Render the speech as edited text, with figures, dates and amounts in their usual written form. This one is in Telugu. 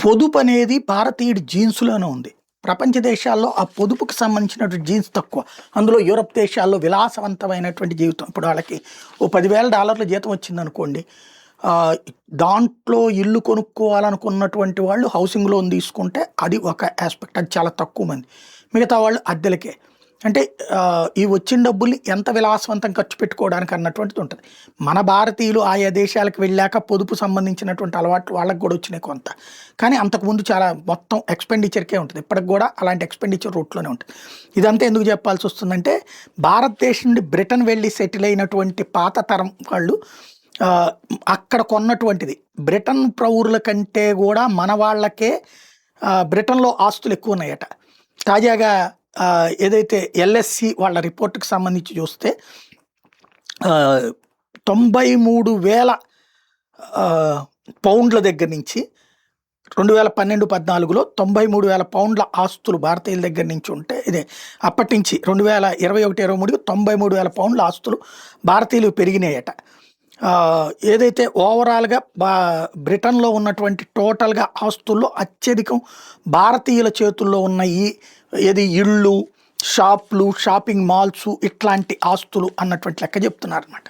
పొదుపు అనేది భారతీయుడి జీన్స్‌లోనే ఉంది. ప్రపంచ దేశాల్లో ఆ పొదుపుకి సంబంధించినటువంటి జీన్స్ తక్కువ. అందులో యూరప్ దేశాల్లో విలాసవంతమైనటువంటి జీవితం. ఇప్పుడు వాళ్ళకి ఓ $10,000 జీతం వచ్చిందనుకోండి. ఆహ్, దాంట్లో ఇల్లు కొనుక్కోవాలనుకున్నటువంటి వాళ్ళు హౌసింగ్ లోన్ తీసుకుంటే అది ఒక యాస్పెక్ట్. అది చాలా తక్కువ మంది. మిగతా వాళ్ళు అద్దెలకే. అంటే ఈ వచ్చిన డబ్బుల్ని ఎంత విలాసవంతం ఖర్చు పెట్టుకోవడానికి అన్నటువంటిది ఉంటది. మన భారతీయులు ఆయా దేశాలకు వెళ్ళాక పొదుపు సంబంధించినటువంటి అలవాట్లు వాళ్ళకి గూడా వచ్చినాయి కొంత. కానీ అంతకుముందు చాలా మొత్తం ఎక్స్‌పెండిచర్‌కే ఉంటది. ఇప్పటికి గూడా అలాంటి ఎక్స్‌పెండిచర్ రూట్‌లోనే ఉంటది. ఇదంతా ఎందుకు చెప్పాల్సొస్తుందంటే, భారతదేశం నుండి బ్రిటన్ వెళ్లి సెటిల్ అయినటువంటి పాత తరం వాళ్ళు ఆహ్, అక్కడ కొన్నటువంటిది. బ్రిటన్ పౌరుల కంటే గూడా మన వాళ్ళకే బ్రిటన్‌లో ఆస్తులు ఎక్కువున్నాయట. తాజాగా ఏదైతే ఎల్ఎస్‌సి వాళ్ళ రిపోర్ట్‌కి సంబంధించి చూస్తే ఆహ్, 93,000 పౌండ్ల దగ్గర నుంచి 2012, 14లో 93,000 పౌండ్ల ఆస్తులు భారతీయుల దగ్గర నుంచి ఉంటే అప్పటి నుంచి 2021, 23కి 93,000 పౌండ్ల ఆస్తులు భారతీయులు పెరిగినాయట. ఏదైతే ఓవరాల్‌గా బ్రిటన్‌లో ఉన్నటువంటి టోటల్‌గా ఆస్తుల్లో అత్యధికం భారతీయుల చేతుల్లో ఉన్నాయి. ఇళ్ళు, షాపులు, షాపింగ్ మాల్సు ఇట్లాంటి ఆస్తులు అన్నటువంటి లెక్క చెప్తున్నారన్నమాట.